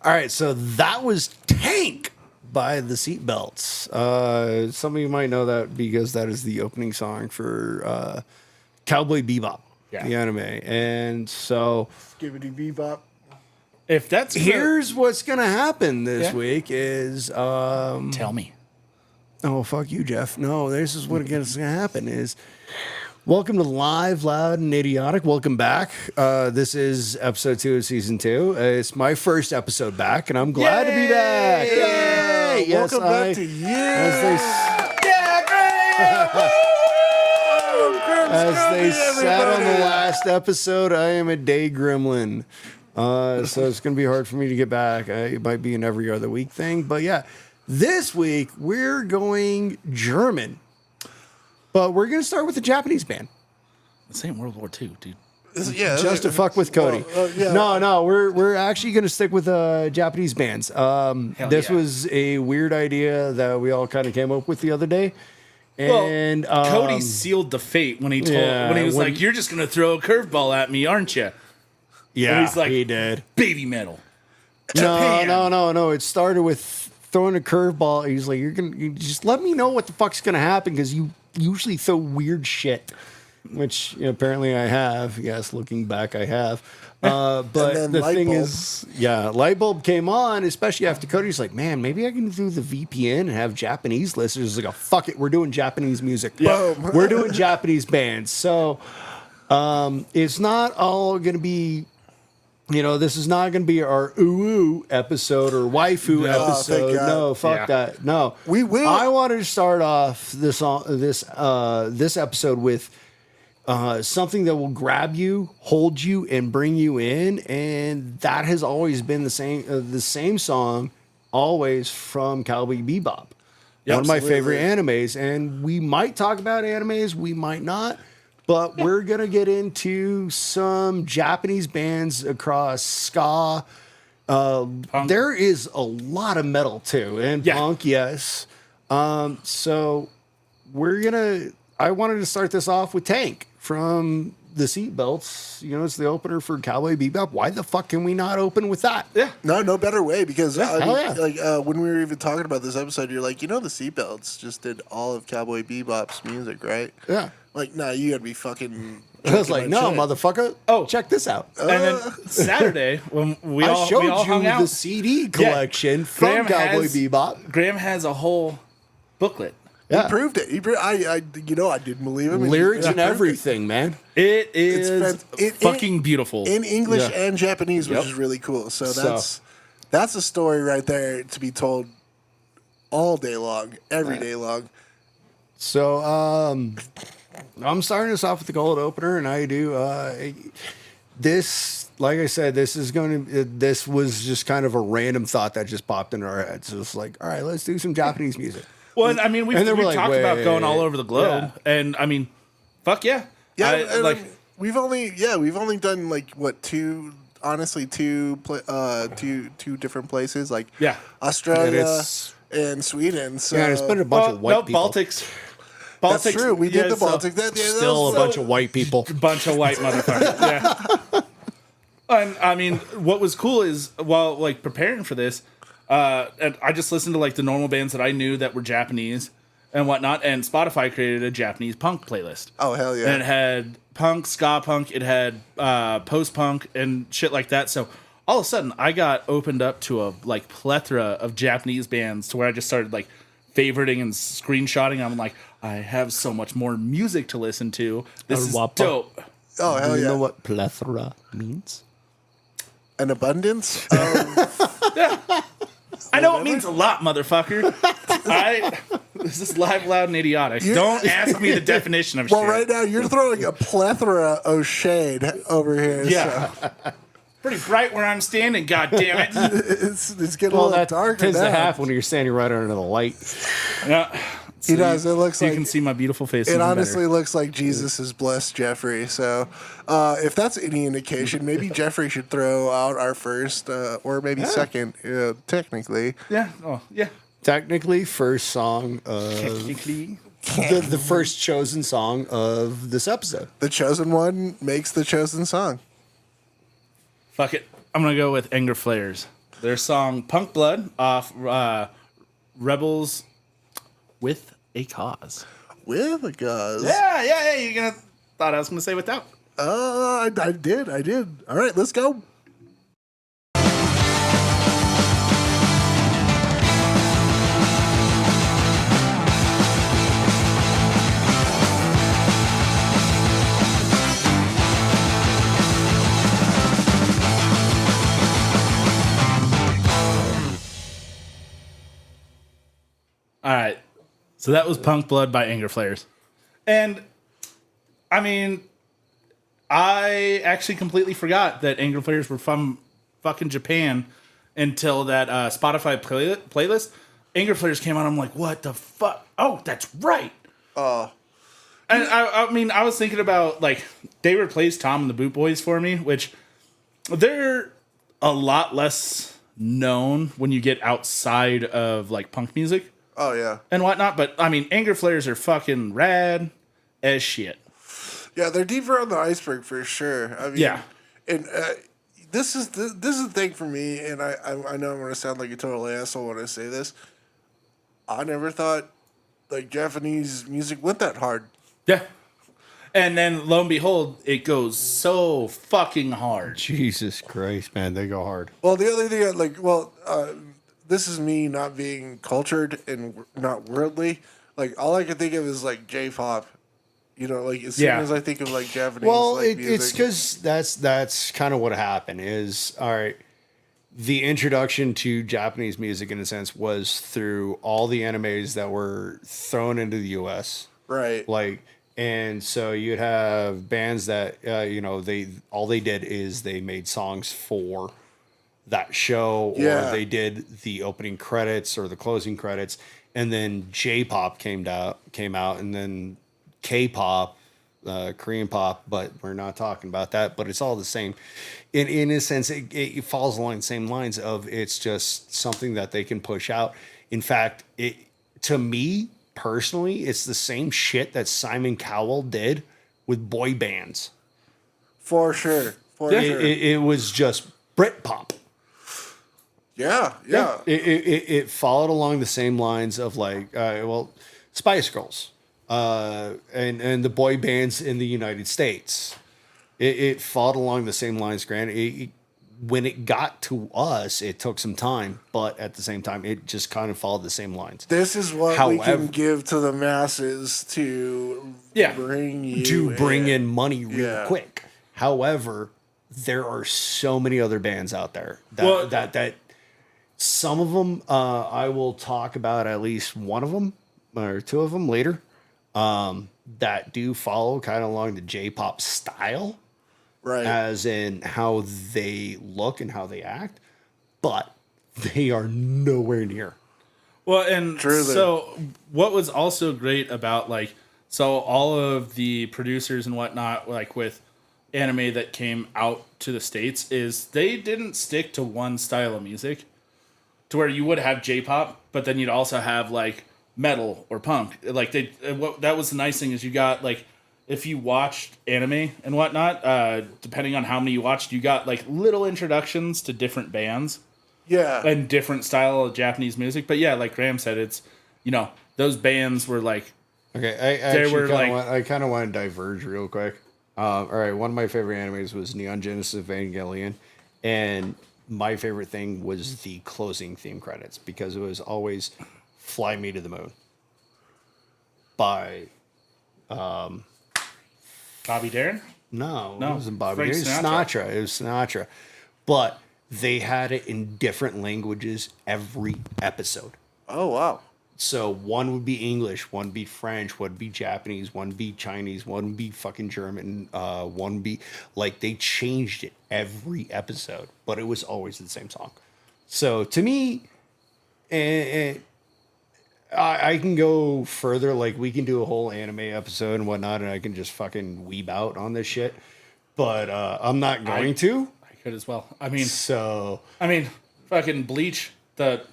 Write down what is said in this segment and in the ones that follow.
All right, so that was Tank by the Seatbelts. Some of you might know that because that is the opening song for Cowboy Bebop, the anime. And so... Skibbity Bebop. If that's... Here's what's going to happen this week is... Tell me. Oh, fuck you, Jeff. No, this is what's going to happen is... Welcome to Live, Loud, and Idiotic. Welcome back. This is episode 2 of season 2. It's my first episode back, and I'm glad to be back. Yay! Yes, Welcome back to you. As they said on the last episode, I am a day gremlin. So it's going to be hard for me to get back. It might be an every other week thing. But yeah, this week we're going German. But we're going to start with the Japanese band. This ain't World War II, dude. Just to fuck with Cody. No, we're actually going to stick with Japanese bands. This was a weird idea that we all kind of came up with the other day. And Cody sealed the fate when he was like, "You're just going to throw a curveball at me, aren't you?" Yeah, and he's like, he did. Baby metal. No. It started with throwing a curveball. He's like, you just let me know what the fuck's going to happen because you usually throw weird shit, which apparently I have. Yes, looking back, I have. But the thing is, light bulb came on, especially after Cody's like, man, maybe I can do the VPN and have Japanese listeners. Like, fuck it, we're doing Japanese music. Yeah. We're doing Japanese bands. So it's not all going to be, this is not going to be our ooh episode or waifu episode. No, fuck that. No, we will. I wanted to start off this episode with something that will grab you, hold you, and bring you in, and that has always been the same song, always from Cowboy Bebop. One of my favorite animes, and we might talk about animes, we might not. But we're going to get into some Japanese bands across ska. There is a lot of metal, too. And punk, yes. So I wanted to start this off with Tank from the Seatbelts. It's the opener for Cowboy Bebop. Why the fuck can we not open with that? Yeah. No better way. Because when we were even talking about this episode, you're like, the Seatbelts just did all of Cowboy Bebop's music, right? Yeah. Like, nah, you gotta be fucking... I was like, no, motherfucker. Oh, check this out. And then Saturday, when we all hung out, the CD collection from Cowboy Bebop. Graham has a whole booklet. Yeah. He proved it. I didn't believe him. Lyrics and everything, man. It is fucking beautiful. In English and Japanese, which is really cool. So that's a story right there to be told all day long, every day long. So, I'm starting this off with the cold opener, and I do this. Like I said, this was just kind of a random thought that just popped into our heads. So it's like, all right, let's do some Japanese music. Well, I mean, we've talked about going all over the globe, and I mean, fuck yeah, we've only done two different places, Australia and Sweden. So it's been a bunch of white people. Baltics. That's true. We did the Baltic. Still a bunch of white people. Bunch of white motherfuckers. Yeah. And I mean, what was cool is while preparing for this, and I just listened to the normal bands that I knew that were Japanese and whatnot, and Spotify created a Japanese punk playlist. Oh hell yeah! And it had punk, ska punk, it had post punk and shit like that. So all of a sudden, I got opened up to a plethora of Japanese bands to where I just started favoriting and screenshotting. I'm like, I have so much more music to listen to. This is dope. Oh, hell yeah. Do you know what plethora means? An abundance? Yeah. I know it means a lot, motherfucker. This is Live, Loud, and Idiotic. Don't ask me the definition of shit. Well, right now, you're throwing a plethora of shade over here. Yeah. So. Pretty bright where I'm standing, goddammit. It's getting a little darker. Tends to happen when you're standing right under the light. Yeah. He does. It looks like you can see my beautiful face. It honestly looks like Jesus has blessed Jeffrey. So, if that's any indication, maybe Jeffrey should throw out our first or maybe second, technically. Yeah. Oh, yeah. Technically, first song of the first chosen song of this episode. The chosen one makes the chosen song. Fuck it. I'm gonna go with Anger Flares. their song Punk Blood off Rebels with a Cause. With a cause. Yeah. Thought I was gonna say without. I did. All right, let's go. All right. So that was Punk Blood by Anger Flares. And I mean, I actually completely forgot that Anger Flares were from fucking Japan until that Spotify playlist. Anger Flares came out. I'm like, what the fuck? Oh, that's right. And I mean, I was thinking about, like, they replaced Tom and the Boot Boys for me, which they're a lot less known when you get outside of, like, punk music. Oh, yeah. And whatnot, but I mean, Anger Flares are fucking rad as shit. Yeah, they're deeper on the iceberg for sure. I mean, Yeah. And this is the thing for me, and I know I'm going to sound like a total asshole when I say this. I never thought, like, Japanese music went that hard. Yeah. And then lo and behold, it goes so fucking hard. Jesus Christ, man, they go hard. Well, the other thing, this is me not being cultured and not worldly. Like, all I can think of is, like, J-pop. You know, like, as soon as I think of, like, Japanese music. It's because that's kind of what happened is, all right, the introduction to Japanese music, in a sense, was through all the animes that were thrown into the U.S. Right. Like, and so you'd have bands that, all they did is they made songs for that show, or they did the opening credits or the closing credits, and then J-pop came out, and then K-pop, Korean pop, but we're not talking about that. But it's all the same. In a sense, it falls along the same lines of it's just something that they can push out. In fact, to me personally, it's the same shit that Simon Cowell did with boy bands. For sure. It was just Britpop. Yeah. It followed along the same lines of, like, Spice Girls, and the boy bands in the United States. It followed along the same lines. Granted, when it got to us, it took some time, but at the same time, it just kind of followed the same lines. This is what we can give to the masses to bring in money real quick. However, there are so many other bands out there that some of them, I will talk about at least one of them or two of them later, that do follow kind of along the J-pop style, right? As in how they look and how they act, but they are nowhere near. Well, and Truly. So what was also great about, like, so all of the producers and whatnot, like with anime that came out to the States, is they didn't stick to one style of music, to where you would have J-pop, but then you'd also have, like, metal or punk. Like, that was the nice thing, is you got, like, if you watched anime and whatnot, depending on how many you watched, you got, like, little introductions to different bands. Yeah. And different style of Japanese music. But yeah, like Graham said, it's, those bands were like... Okay, I kind of want to diverge real quick. All right, one of my favorite animes was Neon Genesis Evangelion, and my favorite thing was the closing theme credits, because it was always "Fly Me to the Moon" by Bobby Darin? No, No, it wasn't Bobby. Frank It was Sinatra. It was Sinatra, but they had it in different languages every episode. Oh wow. So one would be English, one would be French, one would be Japanese, one would be Chinese, one would be fucking German, one would be, like, they changed it every episode, but it was always the same song. So to me, I can go further. Like, we can do a whole anime episode and whatnot, and I can just fucking weeb out on this shit. But I'm not going to. I could as well. I mean, fucking Bleach. The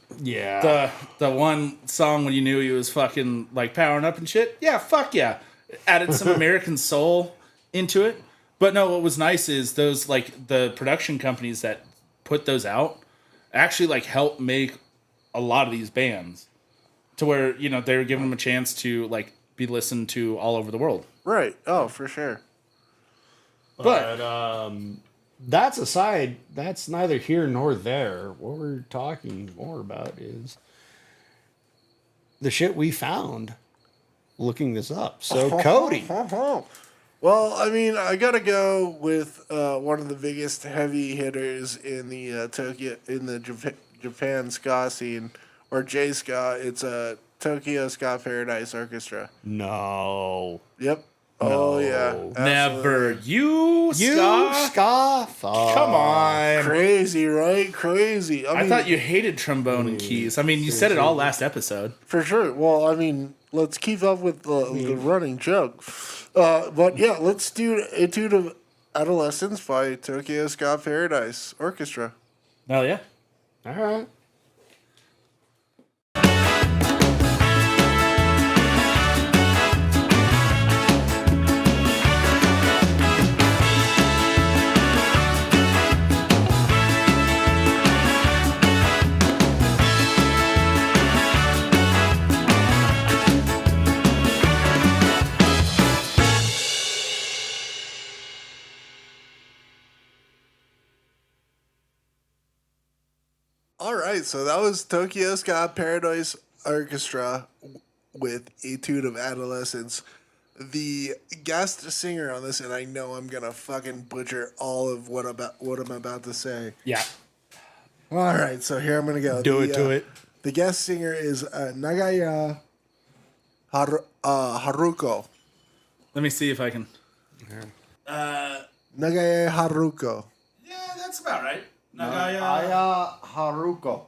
one song when you knew he was fucking, like, powering up and shit. Yeah, fuck yeah. Added some American soul into it. But no, what was nice is those, like, the production companies that put those out, actually like helped make a lot of these bands to where, you know, they were giving them a chance to like be listened to all over the world. Right. Oh, for sure. But that's aside. That's neither here nor there. What we're talking more about is the shit we found looking this up. So, Cody. Well, I mean, I gotta go with one of the biggest heavy hitters in the Japan ska scene, or J ska. It's a Tokyo Ska Paradise Orchestra. No. Yep. Oh yeah. Never. You ska? Come on. Crazy, right? Crazy. I thought you hated trombone and keys. I mean, you said it all last episode. For sure. Well, I mean, let's keep up with the running joke. But yeah, let's do Etude of Adolescence by Tokyo Ska Paradise Orchestra. Oh, yeah. All right. All right, so that was Tokyo Ska Paradise Orchestra with Etude of Adolescence. The guest singer on this, and I know I'm gonna fucking butcher all of what I'm about to say. Yeah. All right, so here I'm gonna go. Do it. The guest singer is Nagaya Haruko. Let me see if I can. Nagaya Haruko. Yeah, that's about right. Aya Haruko.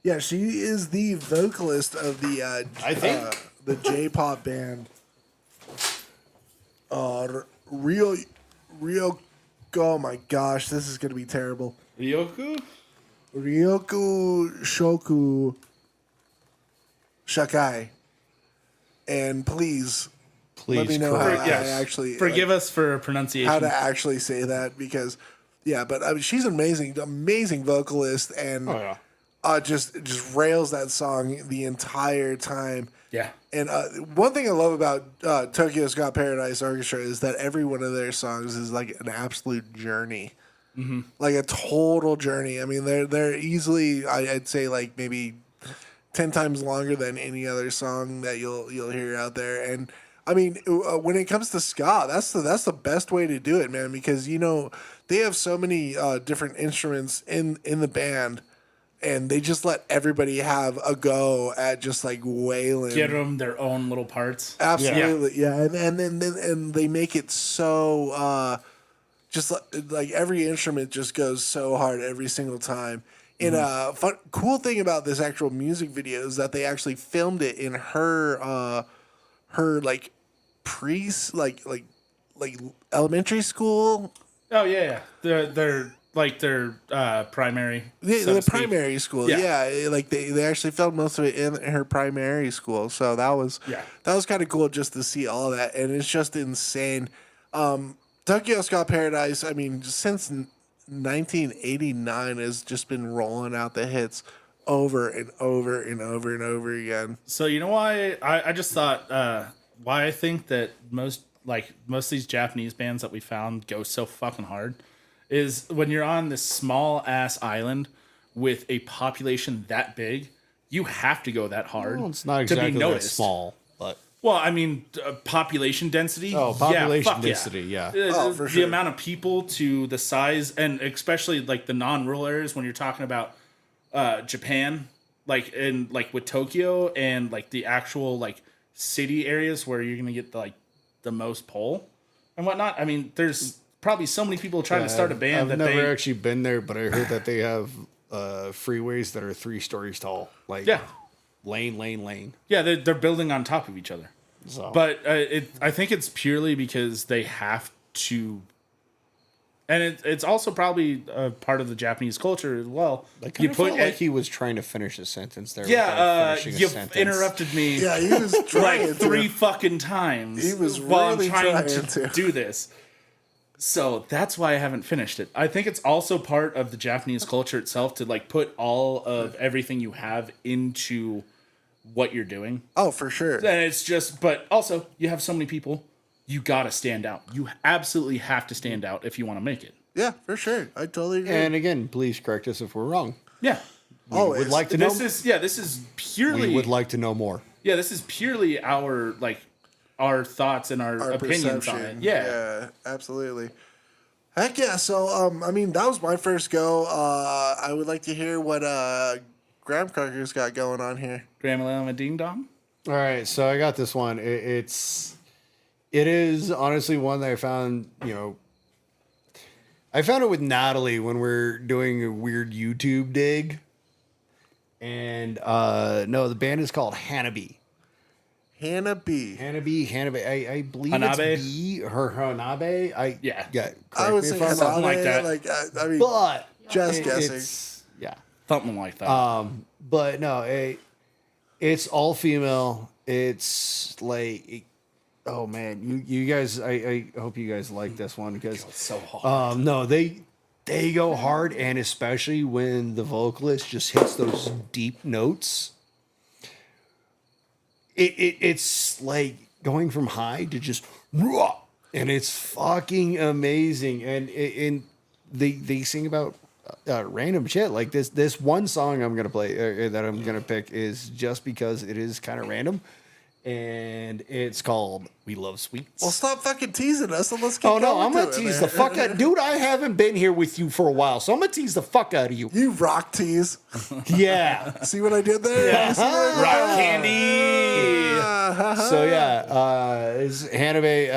Yeah, she is the vocalist of the I think. The J-pop band. Ryoku. Oh my gosh, this is gonna be terrible. Ryoku Shoku Shakai. And please let me know how I actually forgive us for pronunciation. how to actually say that, because but I mean, she's an amazing vocalist, and just rails that song the entire time. Yeah. And one thing I love about Tokyo Ska Paradise Orchestra is that every one of their songs is like an absolute journey, like a total journey. I mean, they're easily, I'd say, like maybe 10 times longer than any other song that you'll hear out there. And I mean, when it comes to ska, that's the best way to do it, man, because you know they have so many different instruments in the band. And they just let everybody have a go at just like wailing. Get them their own little parts. Absolutely, yeah. And then they make it so just like every instrument just goes so hard every single time. And cool thing about this actual music video is that they actually filmed it in her like like elementary school. Oh yeah. They're like their primary. The primary school, like they actually filmed most of it in her primary school, so that was kind of cool just to see all of that, and it's just insane. Tokyo Ska Paradise, I mean, since 1989 has just been rolling out the hits over and over and over and over again. So you know why I just thought why I think that most of these Japanese bands that we found go so fucking hard is when you're on this small ass island with a population that big, you have to go that hard. Well, it's not exactly to be noticed. that small, but I mean, population density. Oh, population density, yeah. For the sure. amount of people to the size, and especially like the non-rural areas when you're talking about Japan, like with Tokyo and like the actual like city areas where you're gonna get the most pull and whatnot. I mean, there's probably so many people trying to start a band I've never actually been there, but I heard that they have freeways that are 3 stories tall. Like lane. Yeah, they're building on top of each other. So. But I think it's purely because they have to, and it's also probably a part of the Japanese culture as well. You put like he was trying to finish a sentence there. You interrupted me. Yeah, he was trying like 3 fucking times. He was while really I'm trying trying to do this. So that's why I haven't finished it. I think it's also part of the Japanese culture itself to like put all of everything you have into what you're doing. Oh, for sure. And it's just, but also you have so many people, you gotta stand out. You absolutely have to stand out if you want to make it. Yeah, for sure. I totally agree. And again, please correct us if we're wrong. Yeah. We would like to know. This is purely. We would like to know more. Yeah, this is purely our thoughts and our opinions on it. Yeah, absolutely. Heck yeah. So, I mean, that was my first go. I would like to hear what Graham Crackers got going on here. Grandma Ding Dong. All right, so I got this one. It is honestly one that I found, I found it with Natalie when we're doing a weird YouTube dig. And no, the band is called Hanabi. Hanabi. I believe Hanabe? it's B. Her Hanabe. Yeah. I would say something like that. I mean, but just guessing. Yeah. Something like that. But no, it's all female. It's like, oh man, you guys. I hope you guys like this one because it's so hard. No, they go hard, and especially when the vocalist just hits those deep notes. It's like going from high to just raw, and it's fucking amazing. And they sing about random shit like this one song I'm gonna play that I'm gonna pick is just because it is kind of random, and it's called "We Love Sweets." Well, stop fucking teasing us and let's get Oh no, going I'm to gonna it, tease man. the fuck out, dude. I haven't been here with you for a while, so I'm gonna tease the fuck out of you. You rock tease. Yeah. See what I did there? Yeah. See what I did Rock candy. So yeah, it's Hanabe.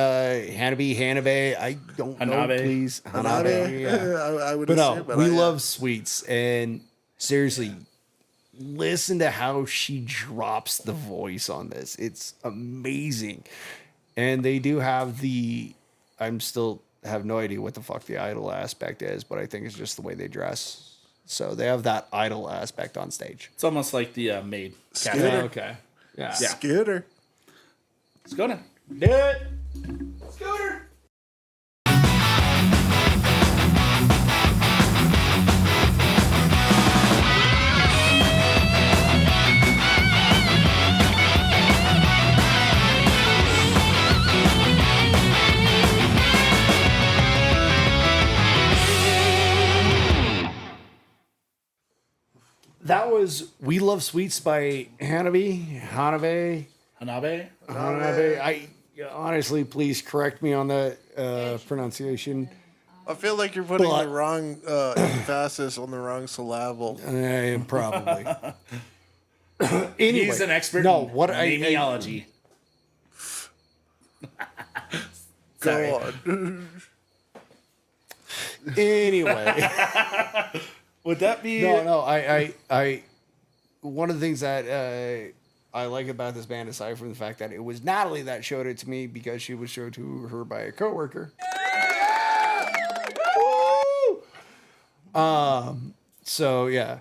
I don't know, Hanabe. please. Hanabe? Yeah. I would But assume. no, But we I, love Sweets, and seriously, listen to how she drops the voice on this. It's amazing, and they do have I'm still have no idea what the fuck the idol aspect is, but I think it's just the way they dress. So they have that idol aspect on stage. It's almost like the maid. Scooter. Cafe. Okay. Yeah. Scooter. Let's go now. Do it. Scooter. That was "We Love Sweets" by Hanabe. Hanabe. I honestly, please correct me on the pronunciation. I feel like you're putting But- the wrong emphasis on the wrong syllable. Probably. Anyway, He's an expert No, in what namiology. Sorry. Go on. Anyway, Would that be? no. I. One of the things that I like about this band, aside from the fact that it was Natalie that showed it to me because she was showed to her by a coworker. So yeah,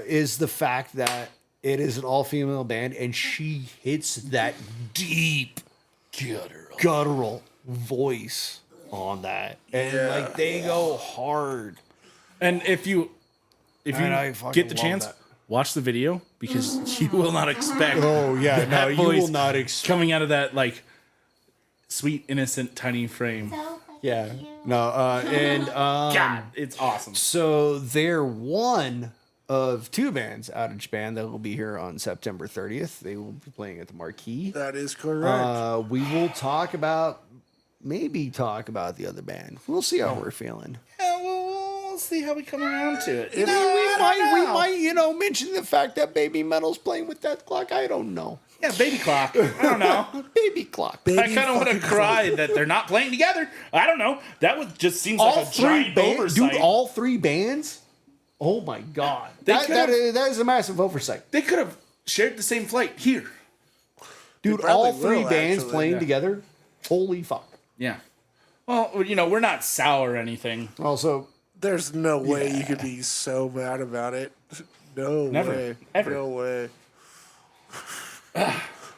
is the fact that it is an all-female band and she hits that deep guttural voice on that, and like they go hard. And if you And I fucking get the love chance, that. watch the video because you will not expect. Oh yeah, no, that you voice will not expect. coming out of that like sweet, innocent, tiny frame. Yeah, no, and God, it's awesome. so they're one of two bands out of Japan that will be here on September 30th. They will be playing at the Marquee. That is correct. We will maybe talk about the other band. We'll see how we're feeling. Yeah, we'll see how we come around to it. We might, mention the fact that Baby Metal's playing with that clock. I don't know. Yeah, baby clock. I don't know. Baby clock. I kind of want to cry that they're not playing together. I don't know. Just seems like a giant oversight. Dude, all three bands? Oh my God. They That could've- is a massive oversight. They could have shared the same flight here. Dude, probably all three will, bands actually, playing yeah. together? Holy fuck. Yeah. Well, we're not sour or anything. Also, There's no way you could be so mad about it. No Never. way. Ever. No way.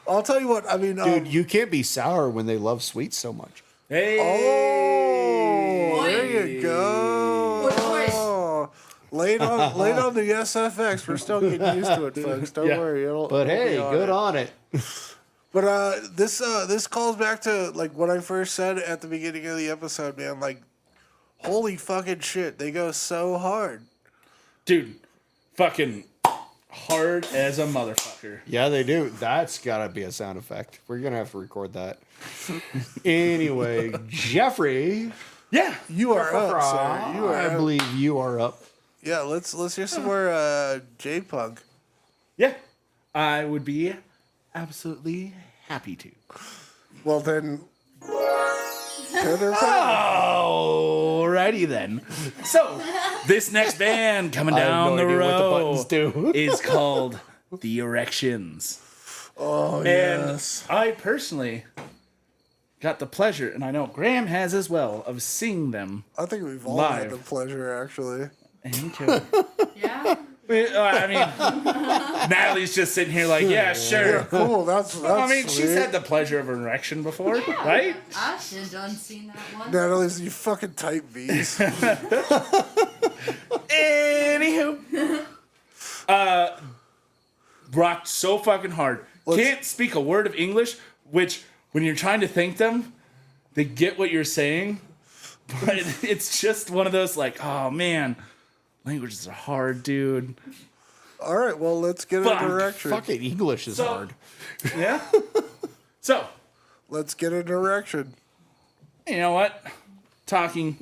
I'll tell you what. I mean, dude, you can't be sour when they love sweets so much. Hey. we go. Oh, late on the SFX. We're still getting used to it, folks. Don't worry. But hey, good on it. But this calls back to like what I first said at the beginning of the episode, man. Like, holy fucking shit, they go so hard, dude. Fucking hard as a motherfucker. Yeah, they do. That's gotta be a sound effect. We're gonna have to record that. Anyway, Jeffrey. Yeah, you are up, sir. I believe you are up. Yeah, let's hear some more J-Punk. Yeah, I would be absolutely happy to. Well then, alrighty then. So this next band coming down the road is called The Erections. Oh, and yes. I personally got the pleasure, and I know Graham has as well, of seeing them. I think we've all live. had the pleasure, actually. And me too. Yeah. I mean, Natalie's just sitting here like, yeah, sure. Yeah, cool. That's I mean, sweet. she's had the pleasure of an erection before, right? I should have done seen that one. Natalie's, you fucking type V's. Anywho. Rocked so fucking hard. Can't speak a word of English, which, when you're trying to thank them, they get what you're saying. But it's just one of those like, oh, man. Languages are hard, dude. All right, well, let's get a direction. Fucking English is hard. Yeah? So. Let's get an erection. You know what? Talking,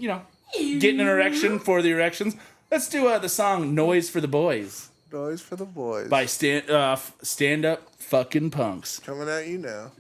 getting an erection for the erections. Let's do the song Noise for the Boys. Noise for the Boys. By Stand Up Fucking Punks. Coming at you now.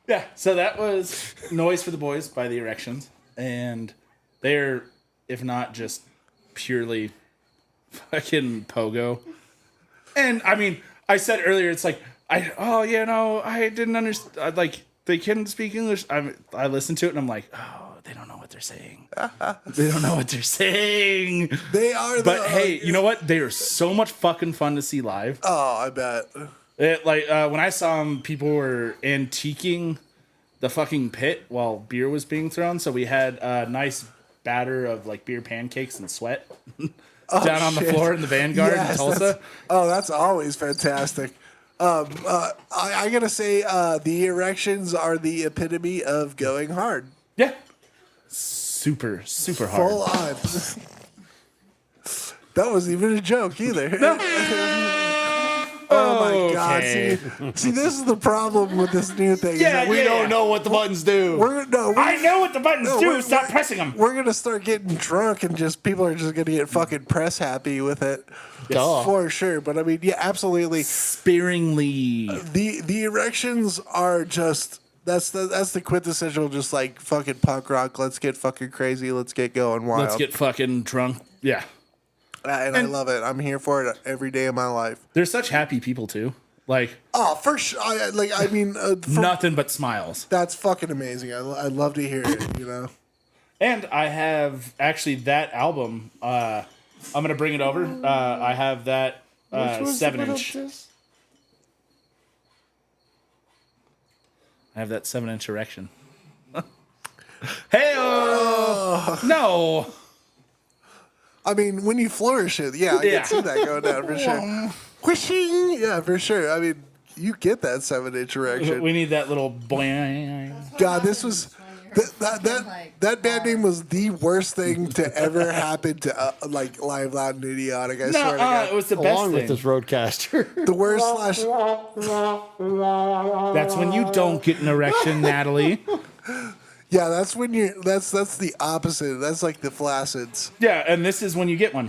Yeah, so that was Noise for the Boys by the Erections. And they're, if not just purely fucking pogo. And I mean, I said earlier, it's like, I didn't understand. Like, they couldn't speak English. I listened to it and I'm like, oh, they don't know what they're saying. They don't know what they're saying. They are. But hey, you know what? They are so much fucking fun to see live. Oh, I bet. When I saw them, people were antiquing the fucking pit while beer was being thrown. So we had a nice batter of like beer pancakes and sweat down on the floor in the Vanguard in Tulsa. That's always fantastic. I gotta say, the erections are the epitome of going hard. Yeah, super, super hard. Full on. That wasn't even a joke either. No. Oh my God! See, this is the problem with this new thing. Yeah, we don't know what the buttons do. I know what the buttons do. Stop pressing them. We're gonna start getting drunk, and people are just gonna get fucking press happy with it. Duh. For sure. But I mean, yeah, absolutely. Sparingly. The erections are just that's the quintessential just like fucking punk rock. Let's get fucking crazy. Let's get going wild. Let's get fucking drunk. Yeah. And I love it. I'm here for it every day of my life. They're such happy people too. Like, oh, for sure. I mean, nothing but smiles. That's fucking amazing. I love to hear it. And I have actually that album. I'm gonna bring it over. I have that 7-inch. I have that 7-inch erection. Hey, no. I mean, when you flourish it, I can see that going down for sure. Whooshing, yeah, for sure. I mean, you get that 7-inch erection. We need that little boing. God, this was that band name was the worst thing to ever happen to like Live, Loud and Idiotic. I swear to God, it was the best along thing. with this Roadcaster. The worst / That's when you don't get an erection, Natalie. Yeah, that's when that's the opposite. That's like the flacids. Yeah, and this is when you get one.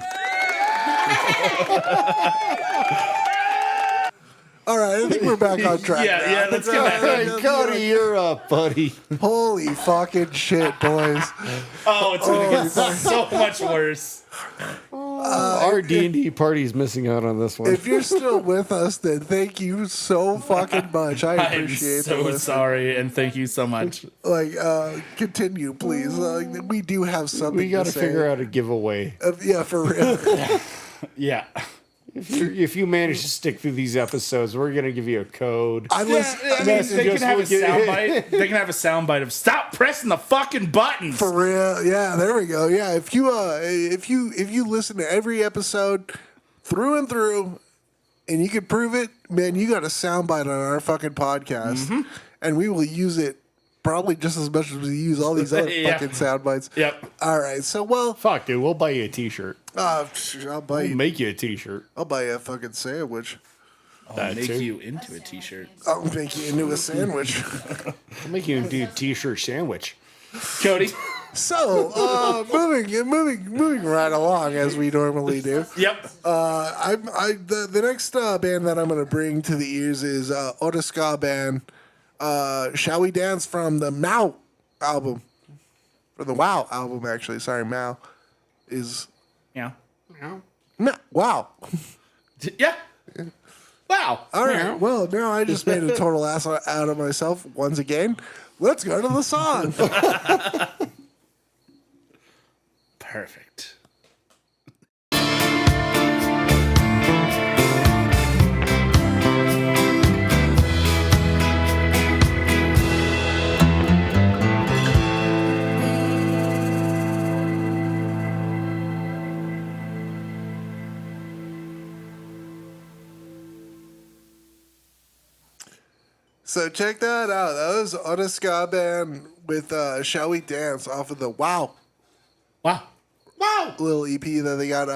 All right, I think we're back on track. Yeah, let's get back. Hey, Cody, you're up, buddy. Holy fucking shit, boys. Oh, it's going to get so much worse. Our D&D party's missing out on this one. If you're still with us, then thank you so fucking much. I I'm appreciate so it. sorry, and thank you so much. Like, continue, please. We do have something. We got to to figure out a giveaway. Yeah, for real. Yeah. If you manage to stick through these episodes, we're gonna give you a code. I was They can have a soundbite. They can have a soundbite of "Stop pressing the fucking buttons." for real. Yeah, there we go. Yeah, if you listen to every episode through and through, and you can prove it, man, you got a soundbite on our fucking podcast, and we will use it probably just as much as we use all these other Yeah. fucking sound bites. Yep. All right. So, well, Fuck, dude, we'll buy you a T-shirt. I'll buy We'll you. make you a T-shirt. I'll buy you a fucking sandwich. I'll make too. you into a t-shirt. I'll make you into a sandwich. I'll make you do a T-shirt sandwich. Cody. So, moving right along as we normally do. Yep. The next band that I'm going to bring to the ears is Otiska band. Shall We Dance from the Mao album, or the Wow album actually. Sorry, Mao is Yeah. Wow. Yeah. Wow. All right. Well, now I just made a total ass out of myself once again. Let's go to the song. Perfect. So check that out. That was Otiska band with "Shall We Dance" off of the Wow Wow. little EP that they got.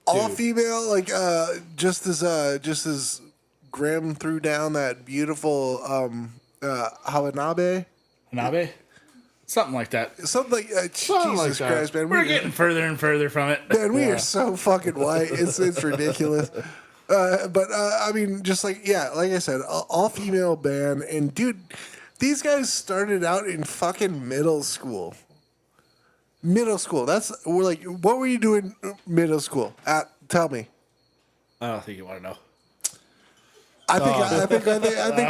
All female, like just as Graham threw down that beautiful Hawanabe. Nabe? Something like that. Something like Jesus like that. Christ, man. We're getting further and further from it. Man, we are so fucking white. It's ridiculous. But I mean, just like I said, all female band, and dude, these guys started out in fucking middle school. We're like, what were you doing in middle school? Tell me. I don't think you want to know. I think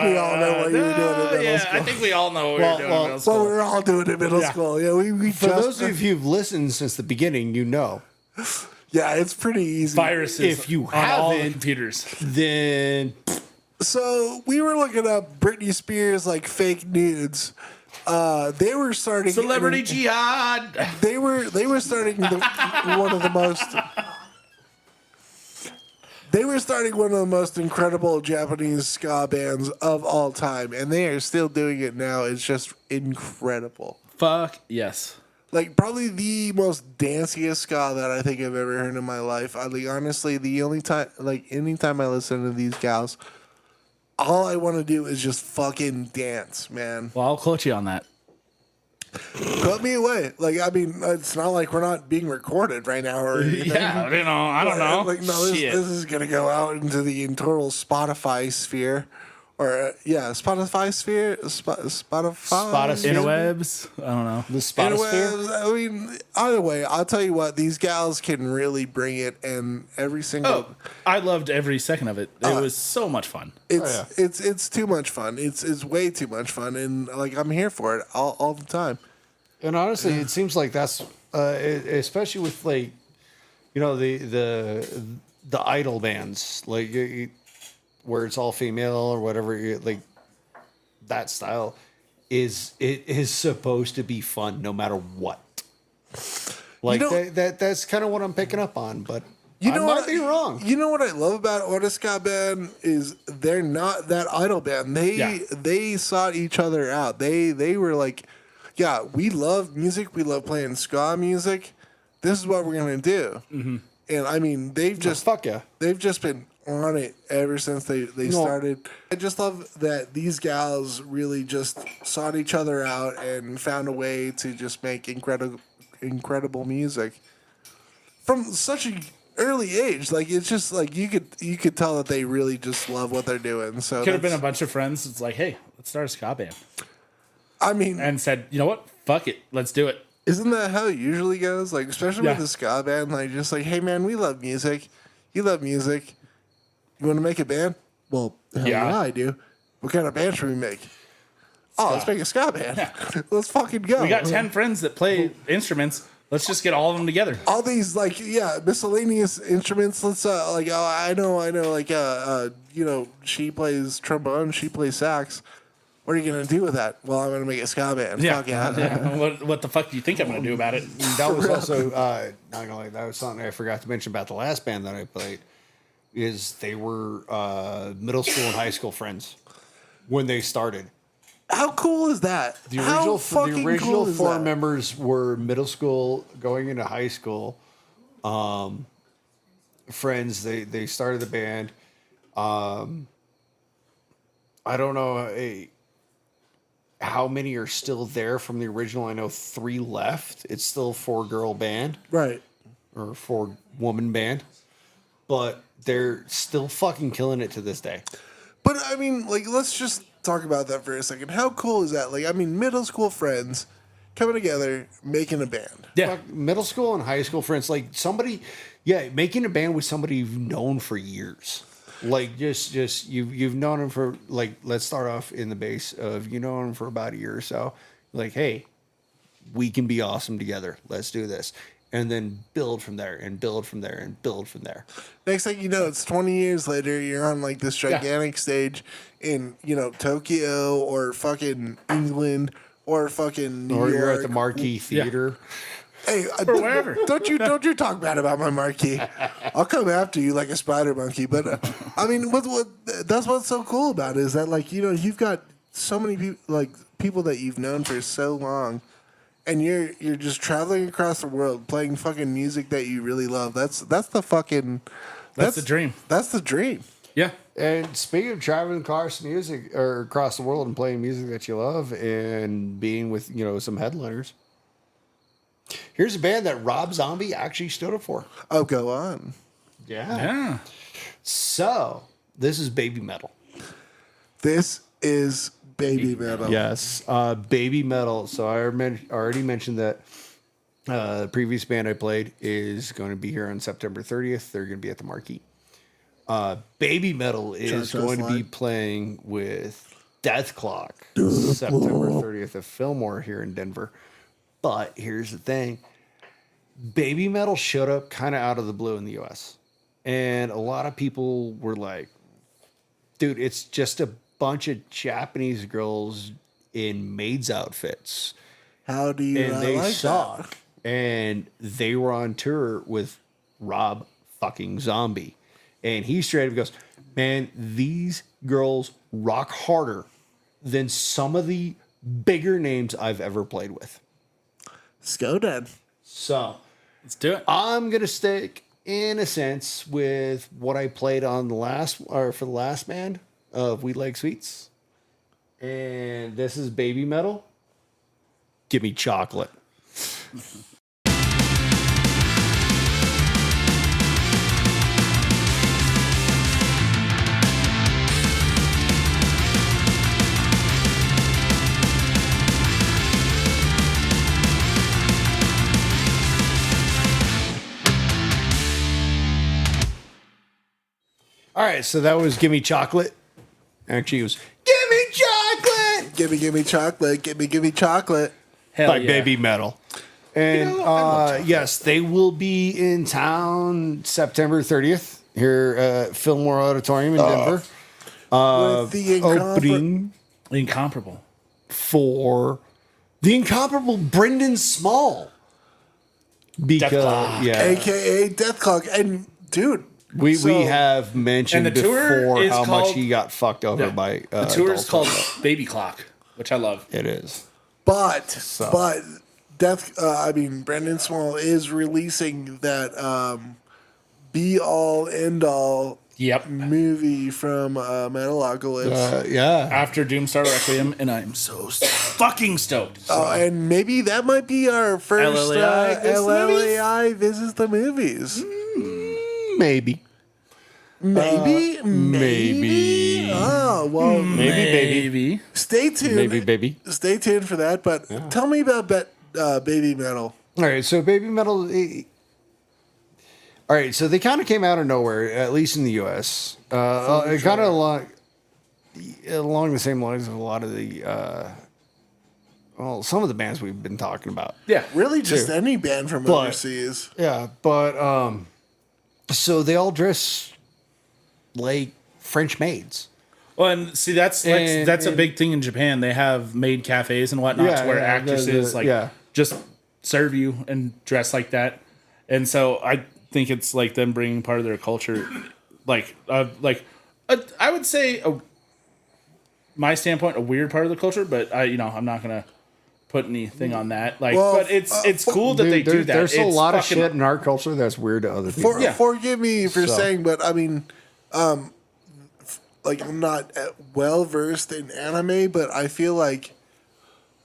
we all know what you were doing in middle school. I think we all know what we were doing in middle school. What we were all doing in middle school. Yeah, we For those of you who've listened since the beginning, you know. yeah, it's pretty easy. Viruses If you on all the haven't- computers. Then So we were looking up Britney Spears like fake nudes. They were starting Celebrity jihad. They were starting one of the most. They were starting one of the most incredible Japanese ska bands of all time, and they are still doing it now. It's just incredible. Fuck yes. Like probably the most danciest ska that I think I've ever heard in my life. Honestly, the only time, anytime I listen to these gals, all I want to do is just fucking dance, man. Well, I'll quote you on that. Put me away. It's not like we're not being recorded right now or anything. Yeah, I don't know. This Shit. is gonna go out into the total Spotify sphere, or Spotify sphere, Spotify Interwebs. I don't know. the Spotosphere. Anyways, I mean, either way, I'll tell you what, these gals can really bring it, and every single Oh, I loved every second of it. It was so much fun. it's too much fun. It's way too much fun, and I'm here for it all the time. And honestly, it seems like that's especially with the idol bands where it's all female or whatever, like that style is supposed to be fun no matter what. Like that's kind of what I'm picking up on, but I might be wrong. You know what I love about Otiska band is they're not that idol band. They sought each other out. They were like, yeah, we love music. We love playing ska music. This is what we're gonna do. Mm-hmm. And I mean, they've just fuck yeah. They've just been on it ever since they started. I just love that these gals really just sought each other out and found a way to just make incredible music from such an early age. Like it's just like you could tell that they really just love what they're doing. So Could have been a bunch of friends. It's like, hey, let's start a ska band. I mean, And said, you know what? Fuck it. Let's do it. Isn't that how it usually goes? Like, especially with the ska band, like, just like, hey, man, we love music. You love music. You want to make a band? Well, hell yeah, I do. What kind of band should we make? Oh, let's make a ska band. Yeah. Let's fucking go. We got 10 friends that play instruments. Let's just get all of them together. All these, like, miscellaneous instruments. Let's, I know, like, she plays trombone, she plays sax. What are you going to do with that? Well, I'm going to make a ska band. Yeah. Fuck yeah. What the fuck do you think I'm going to do about it? That was also, not gonna lie, that was something I forgot to mention about the last band that I played, is they were middle school and high school friends when they started. How cool is that? The original four members were middle school going into high school friends. They started the band. I don't know how many are still there from the original. I know 3 left. It's still a 4-girl band. Right. Or 4-woman band. But they're still fucking killing it to this day. But, I mean, like, let's just talk about that for a second. How cool is that? Like, I mean, middle school friends coming together, making a band. Yeah. Middle school and high school friends. Like, somebody, making a band with somebody you've known for years. Like, just you've known him for, like, let's start off in the base of, you know him for about a year or so. Like, hey, we can be awesome together. Let's do this. And then build from there and build from there and build from there. Next thing you know, it's 20 years later. You're on like this gigantic stage in, Tokyo or fucking England or fucking New York. Or you're at the Marquee Theater. Hey, or wherever. Don't you talk bad about my marquee. I'll come after you like a spider monkey. But I mean, that's what's so cool about it is that, like, you've got so many people that you've known for so long. And you're just traveling across the world playing fucking music that you really love. That's the dream. That's the dream. Yeah. And speaking of traveling across music or across the world and playing music that you love and being with, some headliners. Here's a band that Rob Zombie actually stood up for. Oh, go on. Yeah. So, this is Baby Metal. This is Baby Metal. Yes, Baby Metal. So I already mentioned that the previous band I played is going to be here on September 30th. They're going to be at the Marquee. Baby Metal is going to be playing with Death Clock September 30th at Fillmore here in Denver. But here's the thing. Baby Metal showed up kind of out of the blue in the U.S. And a lot of people were like, dude, it's just a bunch of Japanese girls in maids outfits. How do you and they like suck. That? And they were on tour with Rob fucking Zombie. And he straight up goes, man, these girls rock harder than some of the bigger names I've ever played with. Let's go then. So let's do it. I'm gonna stick in a sense with what I played on for the last band of Wheat Leg Sweets. And this is Baby Metal. Give me chocolate. All right, so that was Give Me Chocolate. Actually, it was Give Me Chocolate! Give me chocolate. Give me chocolate. Hell by yeah. Baby Metal. And yes, they will be in town September 30th here at Fillmore Auditorium in Denver. With the opening Incomparable. for the incomparable Brendan Small. Because, AKA Death Clock. And, dude, we have mentioned And the tour before is how much called- he got fucked over by The tour is adults. called Baby Clock, which I love. It is. But Brendan Small is releasing that be all end all Yep. movie from Metalocalypse. Yeah. After Doomstar Requiem, and I'm so fucking stoked. And maybe that might be our first LLAI visits the movies. Maybe. Maybe. Oh, well, Maybe, baby. stay tuned. Maybe, baby. Stay tuned for that. But tell me about Baby Metal. All right, so Baby Metal. All right, so they kind of came out of nowhere, at least in the U.S. It kind of along the same lines of a lot of the, some of the bands we've been talking about. Yeah. Really, just any band from overseas. Yeah, but so they all dress like French maids. Well, and see, that's a big thing in Japan. They have maid cafes and whatnot where actresses just serve you and dress like that. And so I think it's like them bringing part of their culture, I would say, my standpoint, a weird part of the culture. But I'm not gonna put anything on that. But it's cool that they do that. There's a lot of shit in our culture that's weird to other people. Forgive me for saying, but I mean, I'm not well versed in anime, but I feel like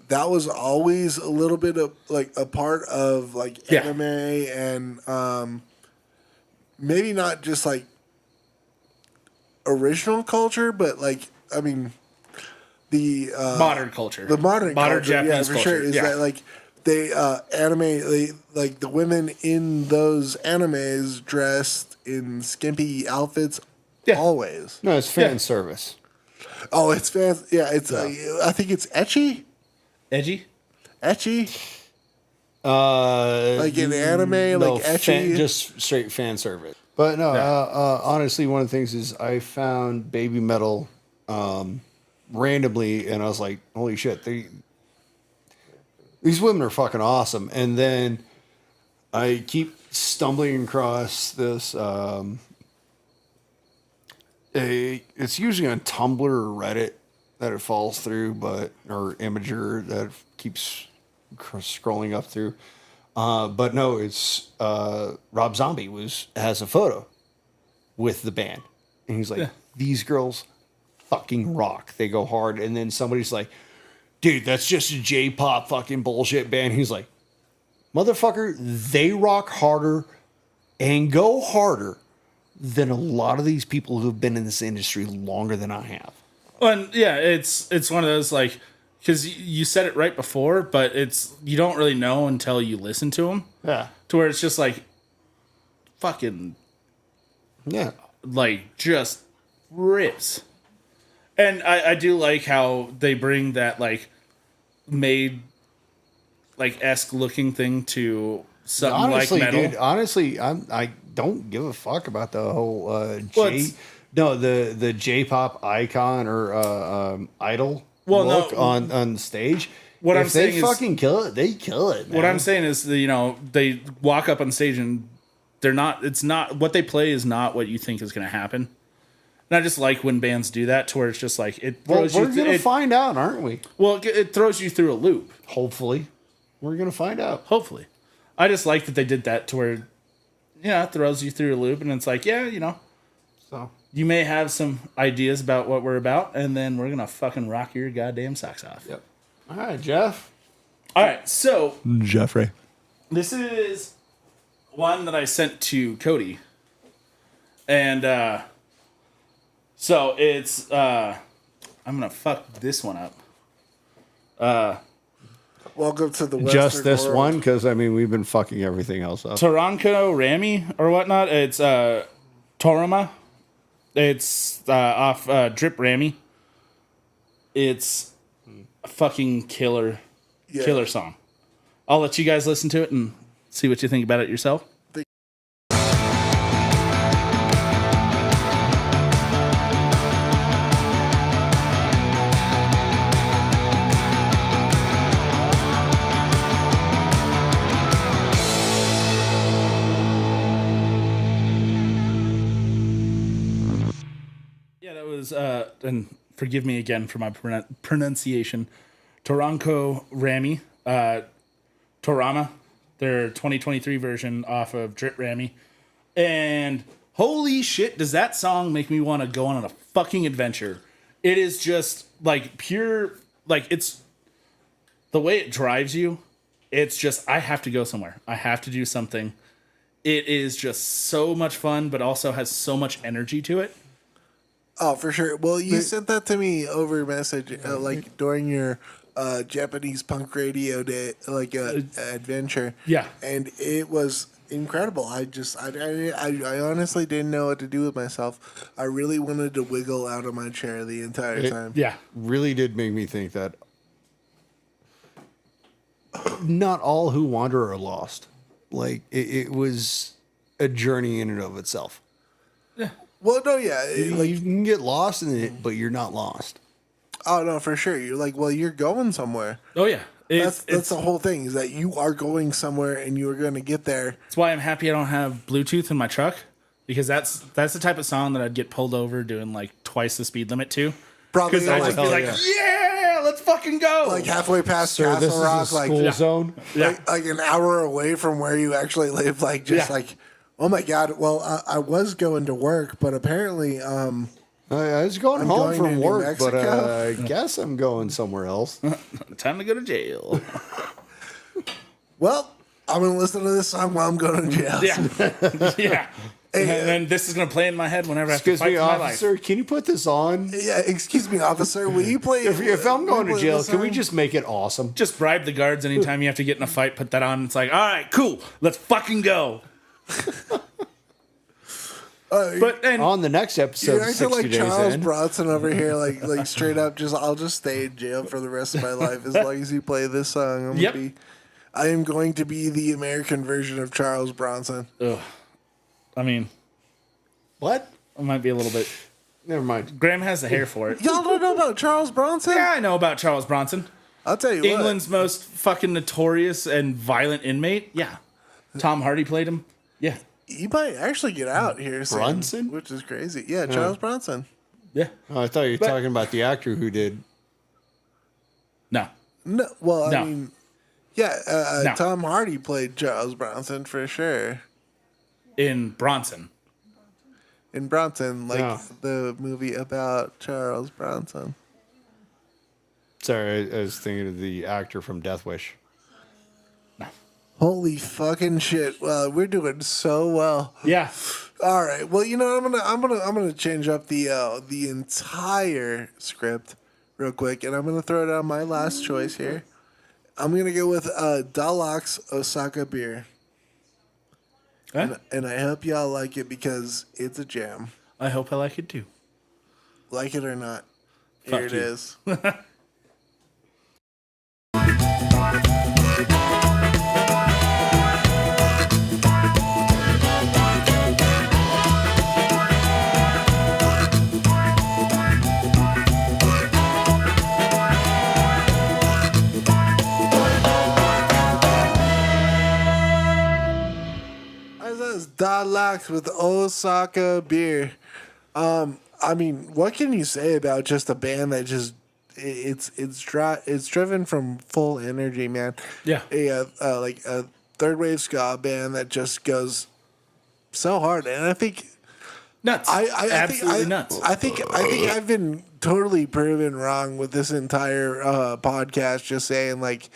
that was always a little bit of a part of anime and maybe not just original culture, but I mean the modern culture, the modern culture, Japanese for culture. sure. Is that they the women in those animes dressed in skimpy outfits always. No, it's fan service. Oh, it's fan. Yeah, it's. I think it's ecchi. Edgy. In anime, ecchi. Just straight fan service. But no, honestly, one of the things is I found Baby Metal randomly, and I was like, "Holy shit! These women are fucking awesome." And then I keep stumbling across this. It's usually on Tumblr or Reddit that it falls through, or Imager that keeps scrolling up through. But no, it's Rob Zombie has a photo with the band, and he's like, "These girls fucking rock. They go hard." And then somebody's like, "Dude, that's just a J-pop fucking bullshit band." He's like, "Motherfucker, they rock harder and go harder than a lot of these people who've been in this industry longer than I have." Well, and it's one of those because you said it right before, but you don't really know until you listen to them. Yeah. To where it's just fucking just rips. And I do like how they bring that maid esque looking thing to something honestly, like metal. Dude, honestly, I don't give a fuck about the whole the J-pop icon or idol look on stage. What if I'm saying they fucking kill it, they kill it. Man. What I'm saying is, they walk up on stage and they're not. It's not what they play is not what you think is going to happen. And I just like when bands do that, to where it's just it throws we're gonna find out, aren't we? Well, it throws you through a loop. Hopefully, we're gonna find out. Hopefully, I just like that they did that to where, it throws you through a loop, and it's So you may have some ideas about what we're about, and then we're gonna fucking rock your goddamn socks off. Yep. All right, Jeff. All right, so Jeffrey. This is one that I sent to Cody, and so it's I'm gonna fuck this one up. Welcome to the Western Just this world. one, because we've been fucking everything else up. Toronko Rami or whatnot. It's Torama. It's off Drip Rami. It's a fucking killer song. I'll let you guys listen to it and see what you think about it yourself. And forgive me again for my pronunciation, Toronko Rami, Torama, their 2023 version off of Drip Rami. And holy shit, does that song make me want to go on a fucking adventure. It is just pure, it's the way it drives you. It's just, I have to go somewhere. I have to do something. It is just so much fun, but also has so much energy to it. Oh, for sure. Well, you sent that to me over message, during your Japanese punk radio day, like adventure. Yeah. And it was incredible. I honestly didn't know what to do with myself. I really wanted to wiggle out of my chair the entire time. Yeah. Really did make me think that not all who wander are lost. Like it was a journey in and of itself. Well, no, yeah. You can get lost in it, but you're not lost. Oh, no, for sure. You're like, well, you're going somewhere. Oh yeah. That's the whole thing, is that you are going somewhere and you are going to get there. That's why I'm happy I don't have Bluetooth in my truck, because that's the type of song that I'd get pulled over doing like twice the speed limit to. Probably. Because I'd just be like, yeah, let's fucking go. Like halfway past Sir, this Castle Rock, is a like school zone. Yeah. like an hour away from where you actually live, like just like, oh my god. Well, I was going to work, but apparently, I was going I'm home going to from New work, but Mexico. I guess I'm going somewhere else. Time to go to jail. well, I'm gonna listen to this song while I'm going to jail. Yeah. Yeah. And then this is going to play in my head whenever I have to Excuse fight me, for my officer, life. can you put this on? Yeah, excuse me, officer. Will you play? If I'm going to will you jail, play can we this just make it awesome? Just bribe the guards anytime you have to get in a fight, put that on. It's like, all right, cool. Let's fucking go. And On the next episode, You're acting 60 like days Charles in. Bronson over here, like straight up. I'll just stay in jail for the rest of my life as long as you play this song. I am going to be the American version of Charles Bronson. Ugh. I mean, What? it might be a little bit. Never mind. Graham has the hair for it. Y'all don't know about Charles Bronson? Yeah, I know about Charles Bronson. I'll tell you England's most fucking notorious and violent inmate. Yeah. Tom Hardy played him. Yeah. what. He might actually get out here soon, Bronson? which is crazy. Yeah, Charles Bronson. Yeah. Oh, I thought you were But- talking about the actor who did. No. No, well, No. I mean, yeah, No. Tom Hardy played Charles Bronson for sure. In Bronson. In Bronson, like Yeah. the movie about Charles Bronson. Sorry, I was thinking of the actor from Death Wish. Holy fucking shit! Well, we're doing so well. Yeah. All right. Well, you know, I'm gonna change up the entire script real quick, and I'm gonna throw down my last choice here. I'm gonna go with Dalak's Osaka beer, Huh? and I hope y'all like it because it's a jam. I hope I like it too. Like it or not, Fuck here it you. is. That's Dalak's with Osaka beer. I mean, what can you say about just a band that just it's driven from full energy, man. Yeah. Like a third wave ska band that just goes so hard, and I think Nuts. Absolutely nuts. I think I've been totally proven wrong with this entire podcast. Just saying, like,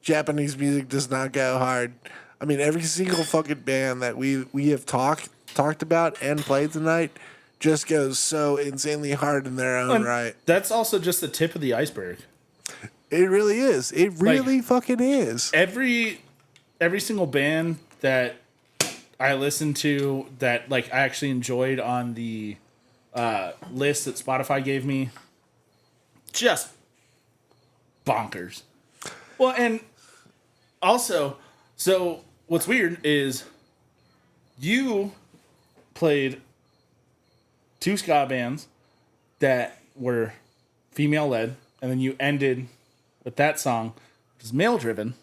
Japanese music does not go hard. I mean, every single fucking band that we have talked about and played tonight just goes so insanely hard in their own right. That's also just the tip of the iceberg. It really is. It really fucking is. Every single band that I listened to that like I actually enjoyed on the list that Spotify gave me, just bonkers. Well, and also, so what's weird is you played two ska bands that were female led, and then you ended with that song, which is male driven.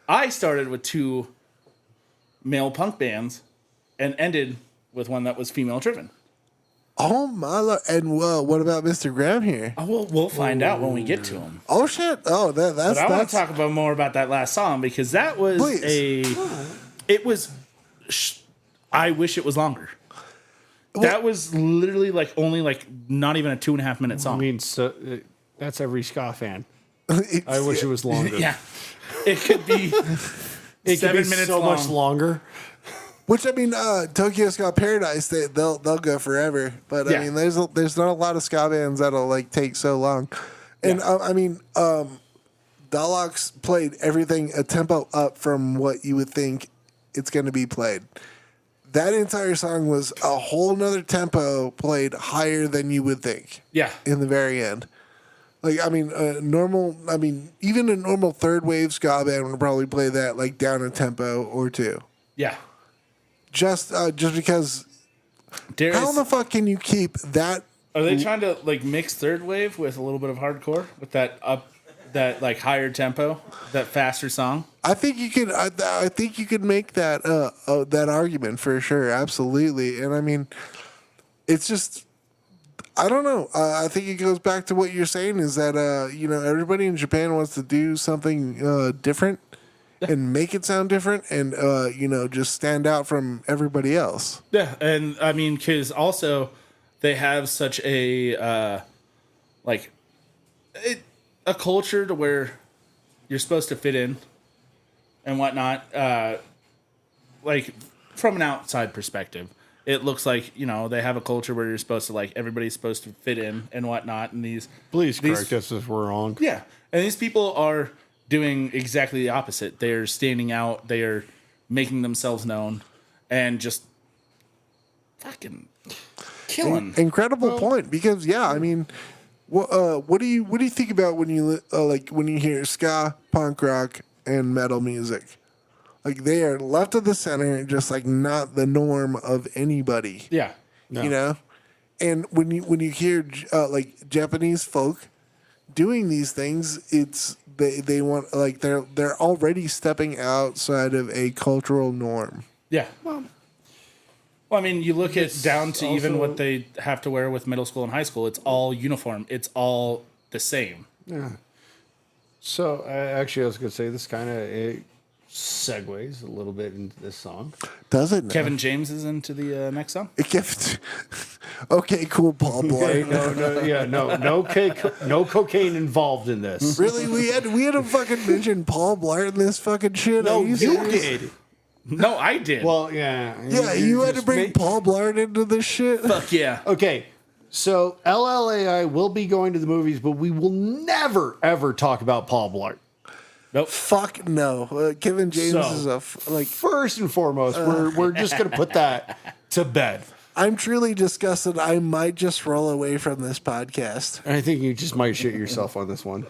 I started with two male punk bands and ended with one that was female driven. Oh my lord! And what about Mr. Graham here? Oh, we'll find out when we get to him. Oh shit! Oh, that's. But I want that's to talk about more about that last song because that was I wish it was longer. That was literally only not even a 2.5 minute I song. mean, so that's every ska fan. I wish it was longer. Yeah, it could be. It could 7 be minutes so long. much longer. Which I mean, Tokyo Ska Paradise, they'll go forever. But Yeah. I mean, there's not a lot of ska bands that'll take so long. And I mean, Dalox played everything a tempo up from what you would think it's going to be played. That entire song was a whole nother tempo played higher than you would think. Yeah. In the very end. Like, I mean, even a normal third wave ska band would probably play that like down a tempo or two. Yeah. Just because how the fuck can you keep that? Are they trying to like mix third wave with a little bit of hardcore with that like higher tempo, that faster song? I think you could. I think you could make that that argument for sure, absolutely. And I mean, it's just I don't know. I think it goes back to what you're saying is that everybody in Japan wants to do something different and make it sound different, and just stand out from everybody else. Yeah, and I mean, because also they have such a a culture to where you're supposed to fit in and whatnot. Like from an outside perspective, it looks like they have a culture where you're supposed to everybody's supposed to fit in and whatnot. And please correct us if we're wrong. Yeah, and these people are doing exactly the opposite. They're standing out. They are making themselves known, and just fucking killing. Incredible point, because I mean, what do you think about when you when you hear ska, punk rock, and metal music? Like, they are left of the center, just like not the norm of anybody. Yeah, no. And when you hear like Japanese folk doing these things, it's they want they're already stepping outside of a cultural norm. Yeah. Well, I mean, you look at down to even what they have to wear with middle school and high school. It's all uniform. It's all the same. Yeah. So actually, I was going to say this kind of segues a little bit into this song. Does it? Kevin James is into the next song. Okay, cool, Paul Blart. No cocaine involved in this. Really, we had to fucking mention Paul Blart in this fucking shit. No, you did. No, I did. Well, yeah. You had to bring Paul Blart into this shit. Fuck yeah. Okay, so LLAI will be going to the movies, but we will never ever talk about Paul Blart. Nope. Fuck no. Kevin James is first and foremost, we're just gonna put that to bed. I'm truly disgusted. I might just roll away from this podcast. I think you just might shit yourself on this one.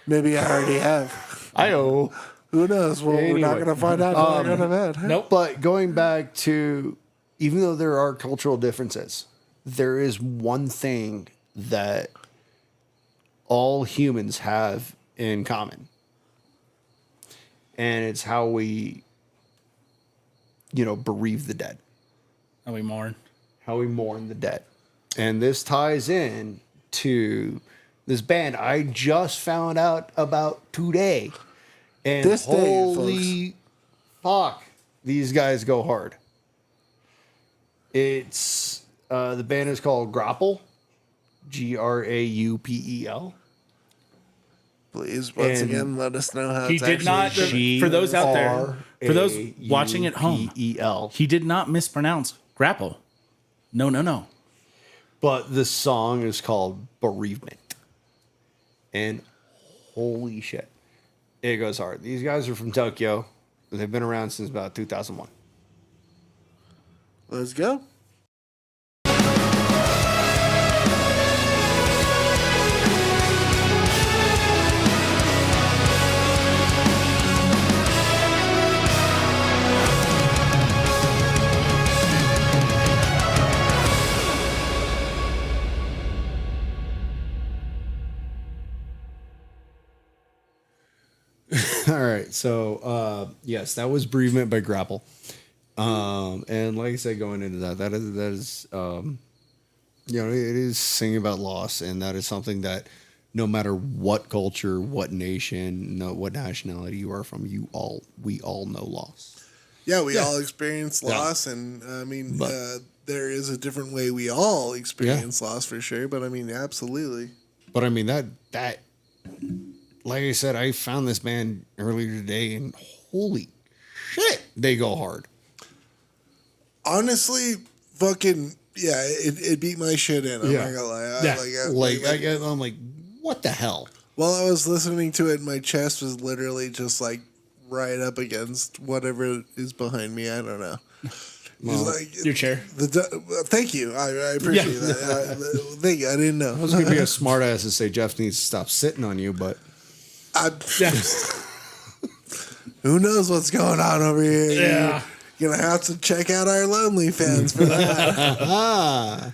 Maybe I already have. I-oh. Who knows? Well, we're not going to find out until I go to bed. Nope. But going back to, even though there are cultural differences, there is one thing that all humans have in common. And it's how we, bereave the dead. How we mourn. How we mourn the dead. And this ties in to this band I just found out about today. And this holy fuck, these guys go hard. It's the band is called Grapple, Graupel. Please, once again, let us know how he it's did not. For those out there, for those watching at home, he did not mispronounce grapple. No. But the song is called Bereavement. And holy shit, it goes hard. These guys are from Tokyo. They've been around since about 2001. Let's go. All right, so yes, that was Bereavement by Grapple, and like I said, going into that is it is singing about loss, and that is something that no matter what culture, what nation, what nationality you are from, we all know loss. Yeah, we all experience loss, and I mean, there is a different way we all experience loss for sure. But I mean, absolutely. But I mean that. Like I said, I found this band earlier today, and holy shit, they go hard. Honestly, fucking, it beat my shit in. I'm not gonna lie. I'm like, what the hell? While I was listening to it, my chest was literally just like right up against whatever is behind me. I don't know. Well, like, your chair. Thank you. I appreciate that. Thank you. I didn't know. I was going to be a smart ass and say Jeff needs to stop sitting on you, but who knows what's going on over here? Yeah. You're gonna have to check out our Lonely Fans for that.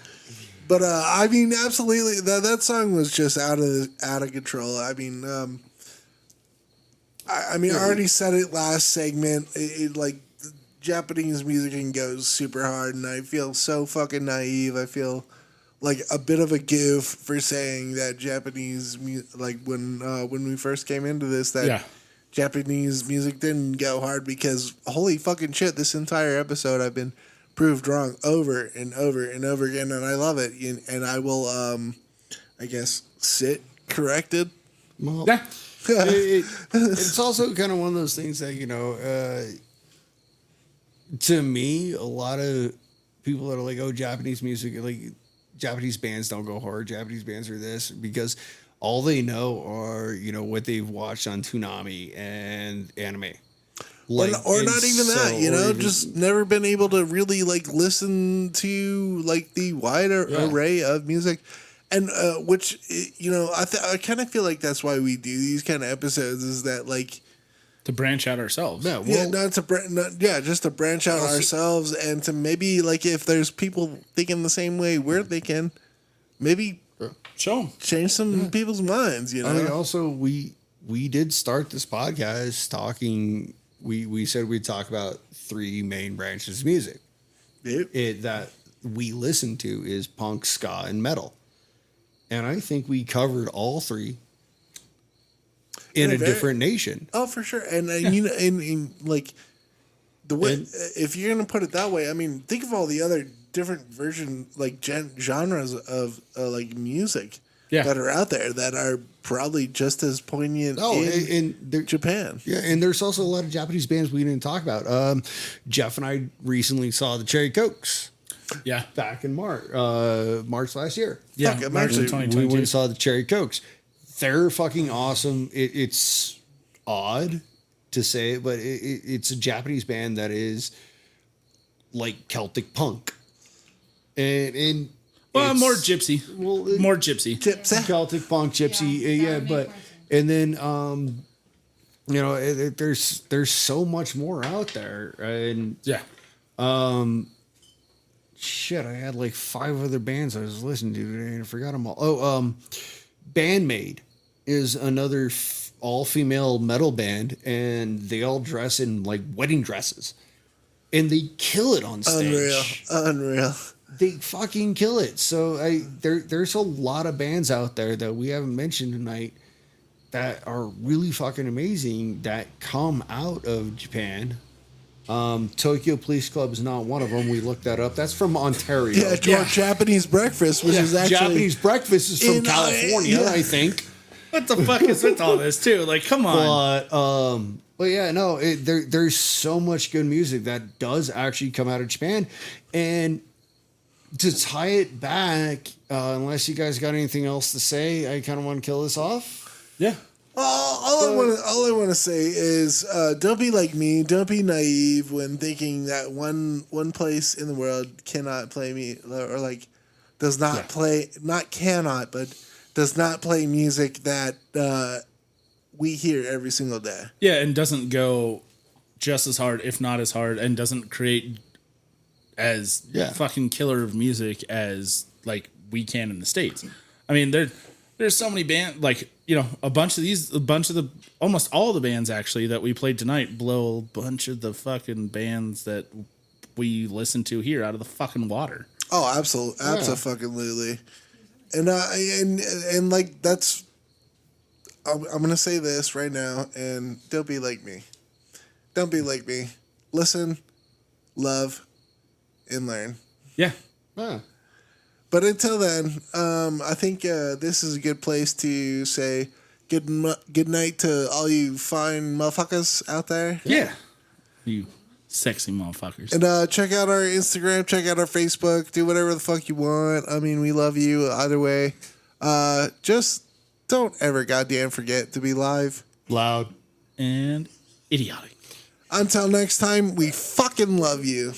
But I mean, absolutely, that song was just out of control. I mean, I already said it last segment. It like Japanese music can go super hard, and I feel so fucking naive. I feel like a bit of a goof for saying that Japanese like when we first came into this that Japanese music didn't go hard, because holy fucking shit, this entire episode I've been proved wrong over and over and over again, and I love it, and I will I guess sit corrected. Well, it's also kind of one of those things that, you know, to me, a lot of people that are like, oh, Japanese music, like Japanese bands don't go hard, Japanese bands are this, because all they know are, you know, what they've watched on Toonami and anime. Like, or not even that, you know, just never been able to really like listen to like the wide array of music, and which, you know, I kind of feel like that's why we do these kind of episodes, is that like to branch out ourselves. Yeah, well, just to branch out ourselves, and to maybe like if there's people thinking the same way we're thinking, maybe show them, change some people's minds. You know. I mean, also we did start this podcast talking. We said we'd talk about 3 main branches of music. Yep. That we listen to is punk, ska, and metal, and I think we covered all 3 in a different nation. Oh, for sure, and you know, and like the way, if you're gonna put it that way, I mean, think of all the other different genres of like music that are out there that are probably just as poignant in Japan. Yeah, and there's also a lot of Japanese bands we didn't talk about. Jeff and I recently saw the Cherry Cokes. Yeah. Back in March last year. Yeah, March 2022. We went and saw the Cherry Cokes. They're fucking awesome. It's odd to say it, but it's a Japanese band that is like Celtic punk. And more gypsy. More gypsy. Celtic punk, gypsy. But and then you know, there's so much more out there, and shit, I had like 5 other bands I was listening to today and I forgot them all. Bandmade is another all-female metal band, and they all dress in like wedding dresses, and they kill it on stage. Unreal. They fucking kill it. So there's a lot of bands out there that we haven't mentioned tonight that are really fucking amazing that come out of Japan. Tokyo Police Club is not one of them. We looked that up. That's from Ontario. Yeah, Japanese Breakfast, which is actually Japanese Breakfast is from California, I think. What the fuck is with all this too? Like, come on. But yeah, no, there's so much good music that does actually come out of Japan, and to tie it back, unless you guys got anything else to say, I kind of want to kill this off. Yeah. All I want to say is don't be like me. Don't be naive when thinking that one place in the world cannot play me, or like does not play, not cannot, but does not play music that we hear every single day. Yeah, and doesn't go just as hard, if not as hard, and doesn't create as fucking killer of music as like we can in the States. I mean, there's so many bands, like, you know, almost all the bands actually that we played tonight blow a bunch of the fucking bands that we listen to here out of the fucking water. Oh, absolutely. And like that's, I'm gonna say this right now, and don't be like me. Don't be like me. Listen, love, and learn. Yeah. But until then, I think this is a good place to say good night to all you fine motherfuckers out there. Yeah. You sexy motherfuckers. And check out our Instagram, check out our Facebook, do whatever the fuck you want. I mean, we love you either way. Just don't ever goddamn forget to be live, loud, and idiotic. Until next time, we fucking love you.